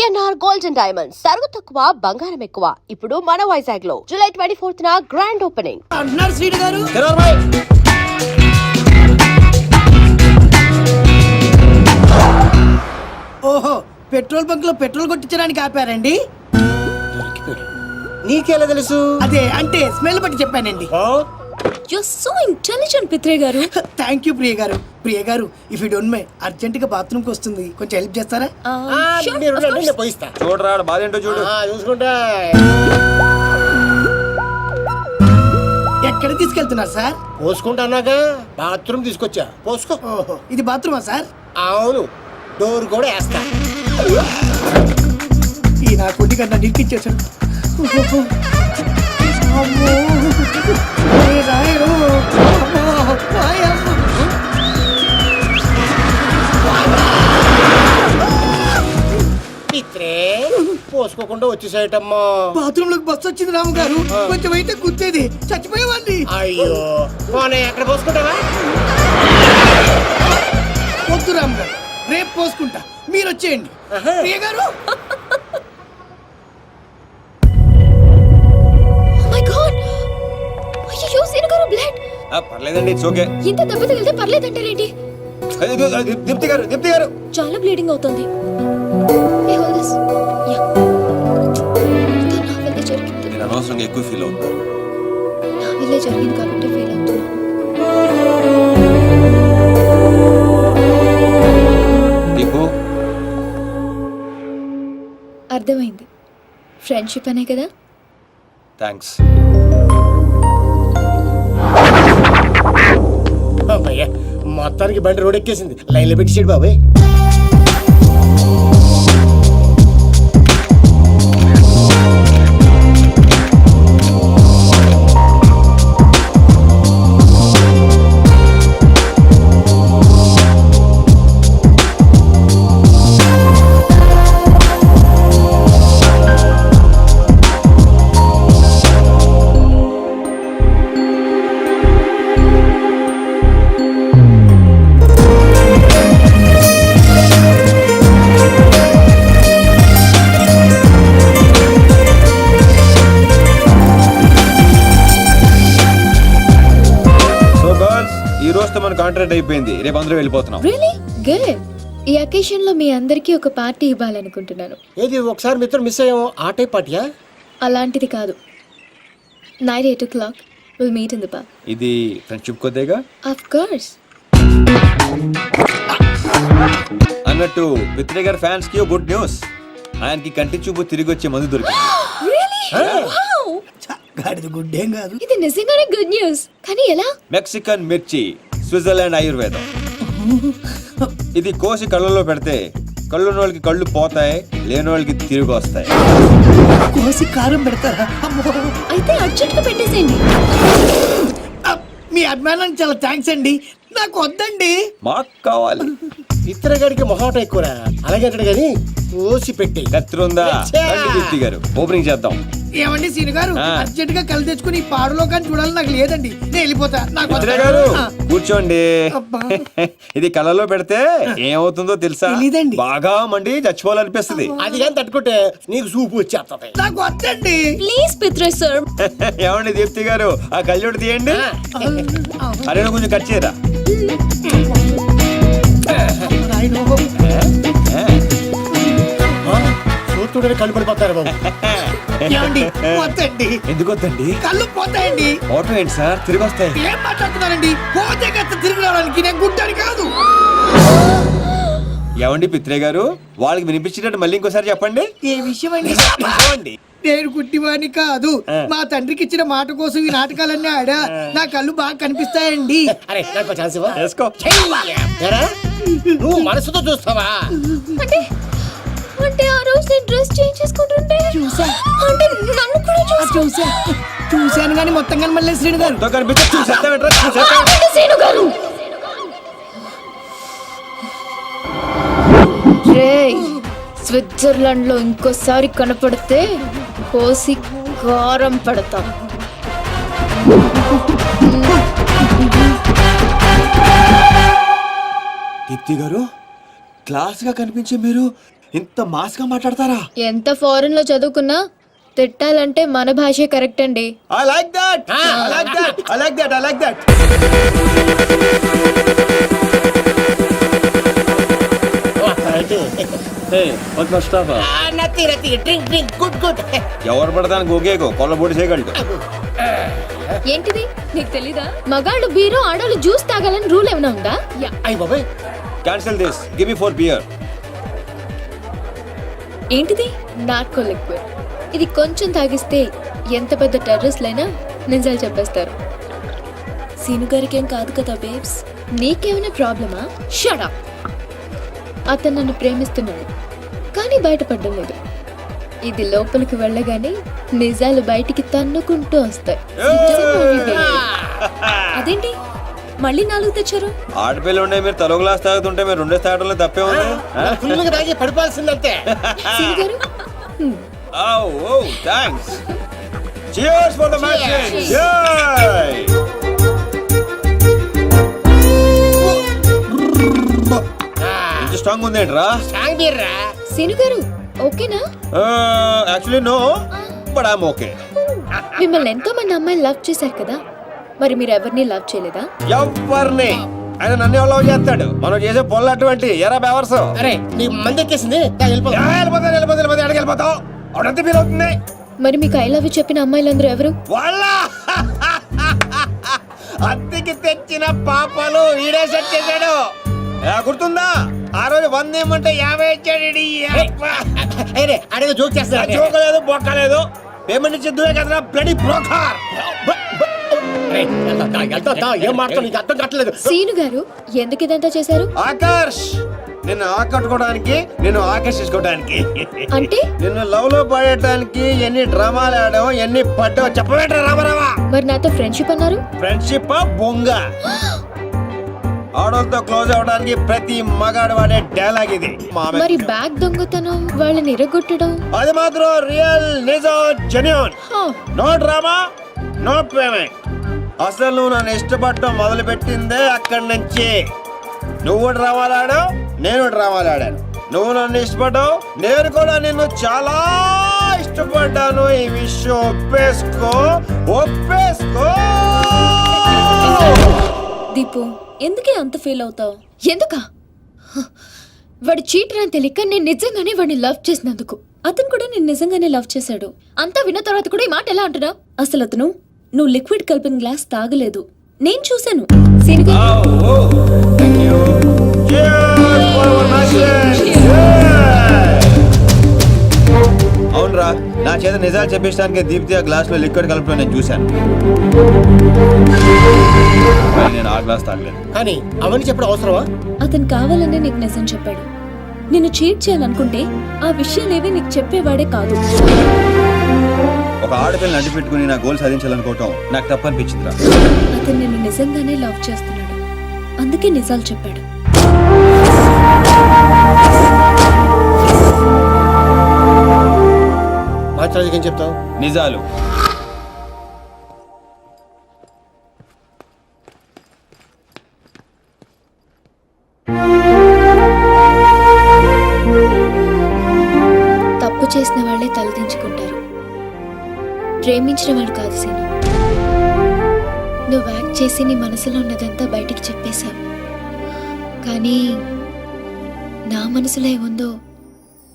BNR golden diamonds తరుగు తక్కువ బంగారం ఎక్కువ. ఇప్పుడు మన వైజాగ్ లో జూలై 24th గ్రాండ్ ఓపెనింగ్. అన్నారు శ్రీడు గారు. ఓహో, పెట్రోల్ బంక్ లో పెట్రోల్ కొట్టించడానికి ఆపారండి. నీకెలా తెలుసు? అదే అంటే స్మెల్ బట్టి చెప్పానండి. You're so intelligent, పిత్రే గారు. థ్యాంక్ యూ ప్రియ గారు. ప్రియ గారు, if you don't mind urgent గా బాత్రూమ్ కి వస్తుంది, కొంచెం హెల్ప్ చేస్తారా? పోయిస్తా. చూడరా బాధ ఏంటో చూడు. చూసుకుంటా. ఎక్కడ తీసుకెళ్తున్నారు సార్? పోసుకుంటానాగా బాత్రూమ్ తీసుకొచ్చా. పోసుకో. ఓహో, ఇది బాత్రూమా సార్? అవును, డోర్ కూడా వేస్తా. ఈ నా కొద్ది కన్నా నిరికిచ్చేసాడు. పోసుకోకుండా వచ్చేసేటమ్మా. బాత్రూమ్ లోకి బస్సు వచ్చింది రాము గారు, కొంచెం అయితే గుర్తేది చచ్చిపోయేవాడిని. అయ్యో, పోనీ ఎక్కడ పోసుకుంటావా? వద్దు రాము గారు, రేపు పోసుకుంటా, మీరు వచ్చేయండి. ప్రియ గారు, పర్లేదండి, ఇట్స్ ఓకే. ఇంత దెబ్బ తగిలితే పర్లేదంటారేంటి? దీప్తి గారు, దీప్తి గారు, చాలా బ్లీడింగ్ అవుతుంది. నేను అనవసరంగా ఎక్కువ ఫీల్ అవుతాను. నా వల్లే జరిగింది కాబట్టి ఫీల్ అవుతున్నాను. దీపు, అర్థమైంది, ఫ్రెండ్షిప్ అనే కదా. థ్యాంక్స్. మొత్తానికి బండి రోడ్ ఎక్కేసింది. లైన్లో పెట్టించాడు బాబాయ్. కాంట్రాక్ట్ అయిపోయింది, రేపు అందరూ వెళ్ళిపోతున్నాం. Really good. ఈ అకేషన్ లో మీ అందరికీ ఒక పార్టీ ఇవ్వాలనుకుంటున్నాను. ఏది ఒకసారి మిత్రుడు మిస్ అయ్యాము, ఆ టైప్ పార్టీయా? అలాంటిది కాదు. Night 8 o'clock will meet in the park. ఇది ఫ్రెండ్షిప్ కొద్దిగా. Of course. అన్నట్టు పిత్రే గారి ఫ్యాన్స్ కి గుడ్ న్యూస్. ఆయనకి కంటి చూపు తిరిగి వచ్చే మందు దొరికింది. Really wow. గాడిది గుడ్డేం కాదు. ఇది నిజంగానే గుడ్ న్యూస్. కానీ ఎలా? మెక్సికన్ మిర్చి, స్విట్జర్లాండ్ ఆయుర్వేదం. ఇది కోసి కళ్ళలో పెడితే కళ్ళు వాళ్ళకి కళ్ళు పోతాయి, లేని వాళ్ళకి తిరిగి వస్తాయి. కోసి కారం పెడతారా? అయితే అర్జెంట్ గా పెట్టేసేయండి. మీ అభిమానానికి చాలా థ్యాంక్స్ అండి. నాకు వద్దండి. మాకు కావాలి. ఇతరగాడికి మొహాట ఎక్కువరా, అలాగే అంటాడు కానీ కోసి పెట్టి. కత్తిరుందా? దీప్తి గారు, ఓపెనింగ్ చేద్దాం. ఏమండి సీను గారు, అర్జెంట్ గా కళ్ళు తెచ్చుకుని ఈ పాడులోకాన్ని చూడాలని నాకు లేదండి. నేను వెళ్ళిపోతా. పిత్రే గారు కూర్చోండి. ఇది కళ్ళలో పెడితే ఏమవుతుందో తెలుసా? తెలీదండి. బాగా మండి చచ్చిపోవాలనిపిస్తుంది. అది కానీ తట్టుకుంటే నీకు సూపు వచ్చేస్తుంది. నాకు వద్దండి. ప్లీజ్ పిత్రే సార్. ఏమండి దీప్తి గారు, ఆ కళ్ళోడు తీయండి. అరే కొంచెం కట్ చేయరా. చూస్తుంటే కళ్ళు పడిపోతారు బాబు. వద్దండి. ఎందుకు వద్దండి? కళ్ళు పోతాయండి. ఆటో ఏంటి సార్, తిరిగి వస్తాయి. ఏం మాట్లాడుతున్నారండి? పోతే కత్త తిరిగి రావడానికి నేను గుడ్డని కాదు. ఏమండి పిత్రే గారు, వాళ్ళకి వినిపించినట్టు మళ్ళీ ఇంకోసారి చెప్పండి. ఏ విషయం అండి? నేను గుడ్డివాణ్ణి కాదు. మా తండ్రికి ఇచ్చిన మాట కోసం ఈ నాటకాలన్నీ ఆడా. నా కళ్ళు బాగా కనిపిస్తాయండి. అరే నాకు ఛాన్స్ ఇవ్వ. వేసుకో. నువ్వు మనసుతో చూస్తావా? అంటే ఆ రోజు నేను డ్రెస్ చేంజ్ చేసుకుంటుంటే చూసా. అంటే నన్ను కూడా చూశాను కానీ మొత్తం కానీ మళ్ళీ శ్రీను గారు శ్రీను గారు. స్విట్జర్లాండ్ లో ఇంకోసారి కనపడితే కోసి కారం పెడతాం. దీప్తి గారు, క్లాస్ గా కనిపించే మీరు ఇంత మాస్ గా మాట్లాడతారా? ఎంత ఫారెన్ లో చదువుకున్నా తిట్టాలంటే మన భాషే కరెక్ట్ అండి. I like that. I like that. I like that. I like that. ఎవరు పడతాను గోగేగో కొల్లబొడి చేయగలడు. ఏంటిది నీకు తెలీదా? మగాళ్ళు బీరు ఆడోళ్ళు జ్యూస్ తాగాలని రూల్ ఏమైనా ఉందా? అయ్య బాబాయ్, Cancel this. Give me 4 beer. ఏంటిది? Narco liquid. ఇది కొంచెం తాగిస్తే ఎంత పెద్ద టెర్రరిస్ట్లైనా నిజాలు చెప్పేస్తారు. సీను గారికి ఏం కాదు కదా బేబ్స్? నీకేమైనా ప్రాబ్లమా? Shut up. అతను నన్ను ప్రేమిస్తున్నాడు కానీ బయటపడడం లేదు. ఇది లోపలికి వెళ్ళగానే నిజాలు బయటికి తన్నుకుంటూ వస్తాయి. అదేంటి మళ్ళీ 4 తెచ్చారు? ఆడపిల్ల ఉండే మీరు తలో గ్లాస్ తాగుతుంటే మీరు 2 తాగడంలో తప్పే ఉంది. ఫుల్గా తాగి పడిపోవాల్సిందంతే. సీను గారు Oh, thanks. Cheers for the match. Yay! ఇంత స్ట్రాంగ్ ఉందేంట్రా? సాంగ్ బీర్రా. సీను గారు ఓకేనా? Actually no, but I'm okay. మిమ్మల్ని ఎంతో మంది అమ్మాయిలు లవ్ చేశారు కదా, మరి మీరు ఎవరిని లవ్ చేయలేదా? ఎవరిని? ఆయన నన్ను ఎవరు లవ్ చేస్తాడు? మనం చేసే పొల్ల అటువంటి ఎరా బెవర్స్. అరే నీ మంది ఎక్కేసింది, వెళ్ళిపోతావు అవునంత ఫీల్ అవుతుంది. మరి మీకు ఐ లవ్ యూ చెప్పిన అమ్మాయిలందరూ ఎవరు? వాళ్ళ అద్దెకి తెచ్చిన పాపాలు ఈడే సెట్ చేశాడు. గుర్తుందా? ఆ రోజు 100 ఇమ్మంటే 50 ఇచ్చాడు. అడిగి జోక్ చేస్తా. చూకలేదు బొక్కలేదు. పేమెంట్ ఇచ్చేద్దువే కదరా బ్లడీ బ్రోకర్. ఏం మాట్లాడు, నీకు అర్థం కావట్లేదు. సీను గారు ఎందుకు ఇదంతా చేశారు? ఆకర్ష్, నిన్ను ఆకట్టుకోవడానికి, నిన్ను ఆకర్షించుకోవడానికి, అంటే నిన్ను లవ్ లో పడేయడానికి ఎన్ని డ్రామాలు ఆడావు, ఎన్ని పడ్డావు చెప్పవేంట్రా రామారావా? మరి నాతో ఫ్రెండ్షిప్ అన్నారు. ఫ్రెండ్షిప్ బొంగ. ఆడోళ్ళతో క్లోజ్ అవడానికి ప్రతి మగాడు వాడే డైలాగ్ ఇది. మరి బ్యాగ్ దొంగతనం, వాళ్ళని ఇరగొట్టడం, అది మాత్రం రియల్, నిజం, genuine. No drama, no payment. అసలు నువ్వు నన్ను ఇష్టపడటం మొదలు పెట్టిందే అక్కడి నుంచి. నువ్వు డ్రామాలు ఆడావు, నేను డ్రామాలు ఆడాను. నువ్వు నన్ను ఇష్టపడ్డావు, నేను కూడా నిన్ను చాలా ఇష్టపడ్డాను. ఈ విషయం ఒప్పేసుకో. దీపు ఎందుకే అంత ఫీల్ అవుతావు? ఎందుకా? వాడు చీటర్ అని తెలియక నేను నిజంగానే వాడిని లవ్ చేసినందుకు. అతను కూడా నేను నిజంగానే లవ్ చేశాడు. అంతా విన్న తర్వాత కూడా ఈ మాట ఎలా అంటున్నావు? అసలు అతను నువ్వు లిక్విడ్ కలిపిన గ్లాస్ తాగలేదు, నేను చూశాను. అవునరా, నా చేత నిజాలు చెప్పిస్తానికి దీప్తి ఆ గ్లాస్ లో లిక్విడ్ కలపడం నేను చూశాను. నేను ఆ గ్లాస్ తాగలేదు. కానీ అవన్నీ చెప్పడం అవసరమా? అతను కావాలనే నీకు నిజం చెప్పాడు. నిన్ను చీట్ చేయాలనుకుంటే ఆ విషయాలేవి నీకు చెప్పేవాడే కాదు. ఒక ఆడపిల్లని అడ్డు పెట్టుకుని నా గోల్ సాధించాలనుకోవటం నాకు తప్పనిపించిందిరా. అతను నిన్ను నిజంగానే లవ్ చేస్తున్నాడు, అందుకే నిజాలు చెప్పాడు. మాట్లాడేది ఏం చెప్తావు? నిజాలు. తప్పు చేసిన వాళ్ళే తలదించుకుంటారు, ప్రేమించిన వాళ్ళు కాదు. సీను, నువ్వు యాక్ట్ చేసి నీ మనసులో ఉన్నదంతా బయటికి చెప్పేశావు. కానీ నా మనసులో ఏముందో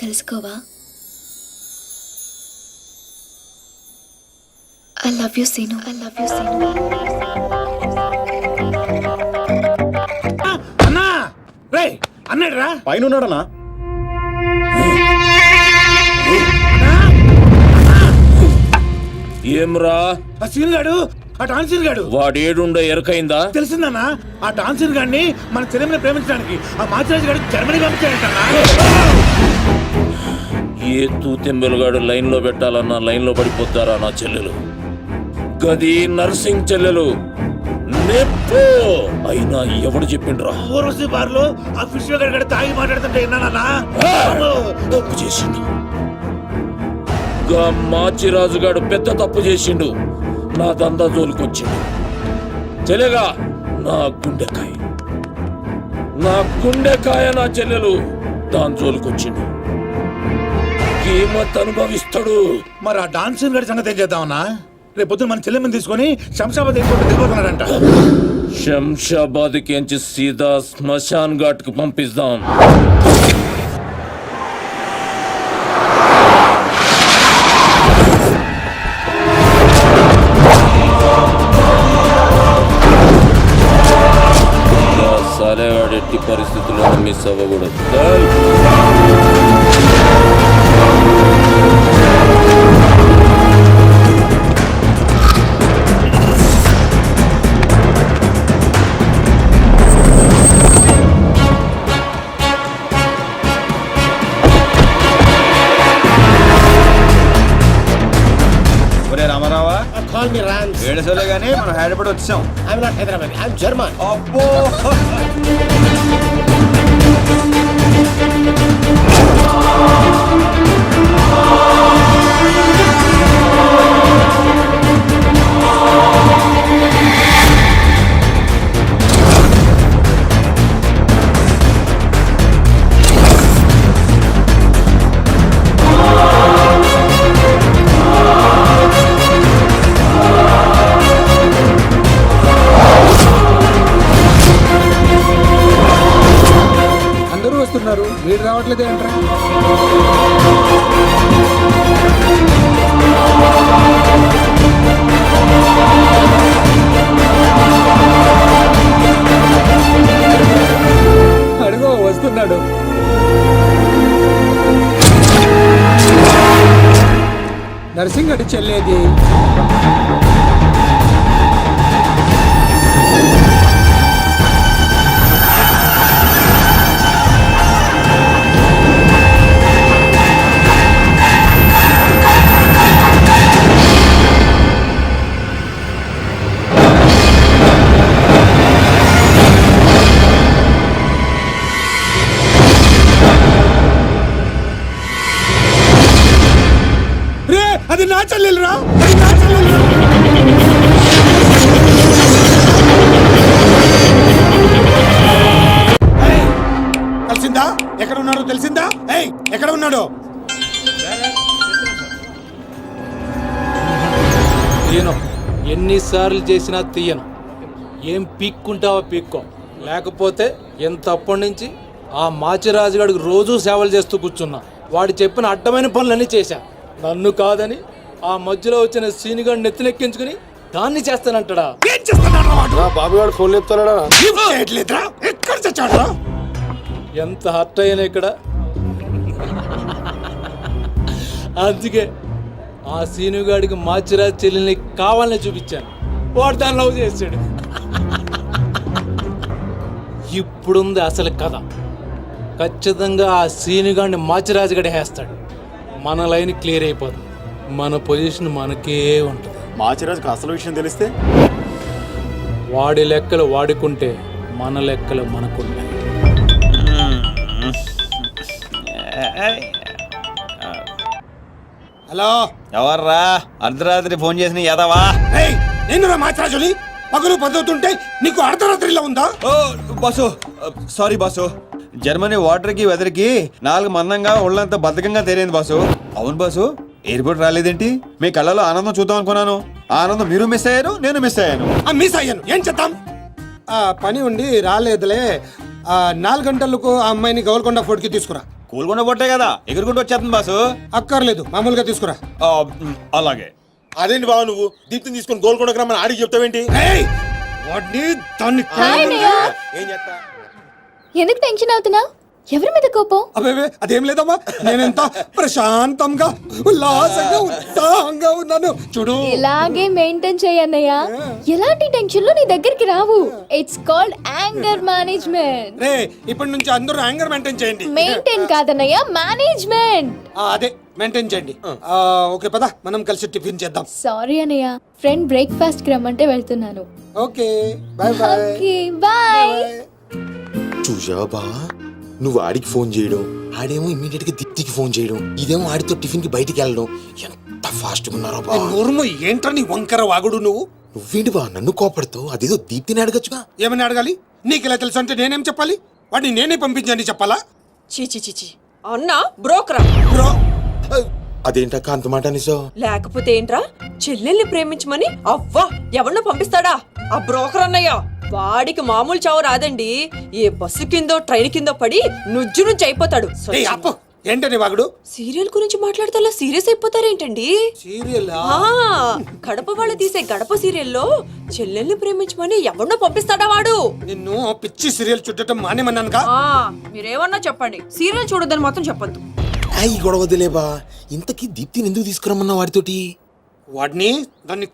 తెలుసుకోవా? I love you, Sinu. I love you, Sinu. అన్నా రే అన్నాడు రా పైన ఉన్నాడనా? ఏమ్రా ఆ సీన్ గాడు, ఆ డాన్సర్ గాడు వాడేడుండో ఎరకైందా? తెలిసిందన్నా? ఆ డాన్సర్ గాడిని మన చెల్లెమని ప్రేమించడానికి ఆ మాచిరాజు గారు జర్మనీ పంపించాడంటన్నా. ఏ తూతెంబెలుగాడు లైన్ లో పెట్టాలన్నా లైన్ లో పడిపోతారా నా చెల్లెలు? గది నర్సింగ్ చెల్లెలు నెప్పు అయినా ఎవడు చెప్పిండ్రా? ఊర్వశి బార్లో ఆ ఫిష్ గారు తాగి మాట్లాడుతుంటే విన్నానన్నా. తప్పు చేసిండు. గా మాచిరాజుగాడు పెద్ద తప్పు చేసిండు. నా దందా జోలికొచ్చిండు. చెల్లెగా నా గుండెకాయ నా చెల్లెలు దాని జోలికొచ్చిండు. కీమత్ అనుభవిస్తాడు. మరి ఆ డాన్సర్ గారి సంగతి ఏం చేద్దామన్నా? రేపు పొద్దున మన చెల్లెమ్మని తీసుకొని శంషాబాద్ ఎయిర్పోర్ట్ వెళ్ళిపోతున్నాడంట. శంషాబాద్ కి సీదా శ్మశాన్ ఘాట్ కు పంపిస్తాం. సరేవాడు ఎట్టి పరిస్థితుల్లో మిస్ అవ్వకూడదు. ఒరే రామారావా, కాల్ మీ రాన్స్. ఏడుసోలే గానీ మనం హైదరాబాద్ వచ్చాం. I'm not Hyderabad, I'm German. అబ్బో అందరూ వస్తున్నారు, వీడు రావట్లేదు ఏంట్రా? అడుగో వస్తున్నాడు. నర్సింగ్ అడి చెల్లేది. అది నా చెల్లెలురా, అది నా చెల్లెలురా. తెలిసిందా ఎక్కడ ఉన్నాడో? తెలిసిందా? ఏయ్, ఎక్కడ ఉన్నాడో? తీయను, ఎన్నిసార్లు చేసినా తీయను. ఏం పీక్కుంటావో పీక్కో, లేకపోతే ఎంత అప్పటి నుంచి ఆ మాచిరాజుగాడికి రోజూ సేవలు చేస్తూ కూర్చున్నా. వాడు చెప్పిన అడ్డమైన పనులన్నీ చేశా. నన్ను కాదని ఆ మధ్యలో వచ్చిన సీనిగాడిని నెత్తినెక్కించుకుని దాన్ని చేస్తానంటాడా? ఏం చేస్తున్నాడు వాడు? బాబు గారు ఫోన్ లేపుతాడా? లిఫ్ట్ చేయట్లేదురా. ఎక్కడ చచ్చాడురా? ఎంత హర్ట్ అయ్యాను ఇక్కడ. అందుకే ఆ సీనుగాడికి మాచిరాజు చెల్లెల్ని కావాలని చూపించాను. వాడు దాన్ని లవ్ చేశాడు. ఇప్పుడుంది అసలు కథ. ఖచ్చితంగా ఆ సీనుగాడిని మాచిరాజు గడి వేస్తాడు. మన లైన్ క్లియర్ అయిపోతుంది. మన పొజిషన్ మనకే ఉంటుంది. మాచిరాజుకు అసలు విషయం తెలిస్తే వాడి లెక్కలు వాడుకుంటే మన లెక్కలు మనకుంటాయి. హలో, ఎవర్రా అర్ధరాత్రి ఫోన్ చేసిన యాదవా? నేను మాచిరాజుని పగలు పదవుతుంటే నీకు అర్ధరాత్రిలో ఉందా? ఓ బాసు, సారీ బాసు. జర్మనీ వాటర్కి వెదర్కి 4 మందంగా ఒళ్ళంతా బద్ధకంగా తేలింది బాసు. అవును బాసు, ఎయిర్పోర్ట్ రాలేదేంటి? మీ కళ్ళలో ఆనందం చూద్దాం అనుకున్నాను. ఆనందం మీరు మిస్ అయ్యారు, నేను మిస్ అయ్యాను. మిస్ అయ్యాను, ఏం చేద్దాం? పని ఉండి రాలేదులే. 4 గంటలకు ఆ అమ్మాయిని గోల్కొండ ఫోర్ట్కి తీసుకురా. కూల్గొండ పొట్టే కదా, ఎగురుకుంటూ వచ్చేస్తుంది బాసు. అక్కర్లేదు, మామూలుగా తీసుకురా. అలాగే. అదేంటి బావ, నువ్వు దీప్తిని తీసుకొని గోల్కొండకు రమ్మని ఆడికి చెప్తావేంటి? ఏం చేస్తా? ఎందుకు టెన్షన్ అవుతున్నా? ఎవరి మీద కోపం? అబే అదేం లేదమ్మా, నేనెంత ప్రశాంతంగా ఉల్లాసంగా ఉత్సాహంగా ఉన్నాను చూడు. ఇలాగే మెయింటైన్ చేయన్నయ్య. ఎలాంటి టెన్షన్లు నీ దగ్గరికి రావు. It's called anger management. రే, ఇప్పటి నుంచి అందరూ యాంగర్ మెయింటైన్ చేయండి. మెయింటైన్ కాదన్నయ్య, మేనేజ్మెంట్. అదే మెయింటైన్ చేయండి. ఓకే పద, మనం కలిసి టిఫిన్ చేద్దాం. సారీ అన్నయ్య, ఫ్రెండ్ బ్రేక్ఫాస్ట్ కి రమ్మంటే వెళ్తున్నాను. Okay bye bye. Okay bye. చూసావా బా, నువ్వు ఆడికి ఫోన్ చేయడం, ఆడేమో ఇమ్మీడియట్ గా దీప్తికి ఫోన్ చేయడం, ఇదేమో ఆడితో టిఫిన్ కి బయటికి వెళ్ళడం. ఎంత ఫాస్ట్ గా ఉన్నారో బా. నోర్ము ఏంట్రా నీ వంకర వాగుడు నువ్వు? నువ్వేంటి బా నన్ను కోపడతావు? అదేదో దీప్తిని అడగచ్చుగా. ఏమని అడగాలి? నీకు ఇలా తెలుసు అంటే నేనేం చెప్పాలి? వాడిని నేనే పంపించండి చెప్పాలా? చీచి చీచి అన్నా బ్రోకరా బ్రో అదేంటక్క అంత మాట అనేసో? లేకపోతే ఏంట్రా, చెల్లెల్ని ప్రేమించమని అవ్వా ఎవరినో పంపిస్తాడా ఆ బ్రోకర్ అన్నయ్య? వాడికి మామూలు చావు రాదండి. ఏ బస్సు కిందో ట్రైన్ కిందో పడి నుంచి అయిపోతాడు. ఏయ్, అప్పు ఏంటని వాగుడు? సీరియల్ గురించి మాట్లాడితే అలా సీరియస్ అయిపోతారేంటండి? సీరియల్ గడప వాళ్ళు తీసే గడప సీరియల్లో చెల్లెల్ని ప్రేమించమని ఎవరినో పంపిస్తాడా వాడు? నిన్ను పిచ్చి సీరియల్ చుట్టడం మానేమన్నానుగా. మీరేమన్నా చెప్పండి, సీరియల్ చూడొద్దని మాత్రం చెప్పొద్దు. ఈ గొడవ వదిలేబా. ఇంతకీ దీప్తిని ఎందుకు తీసుకురమ్మన్నా వాడితోటి? వాడిని దాన్ని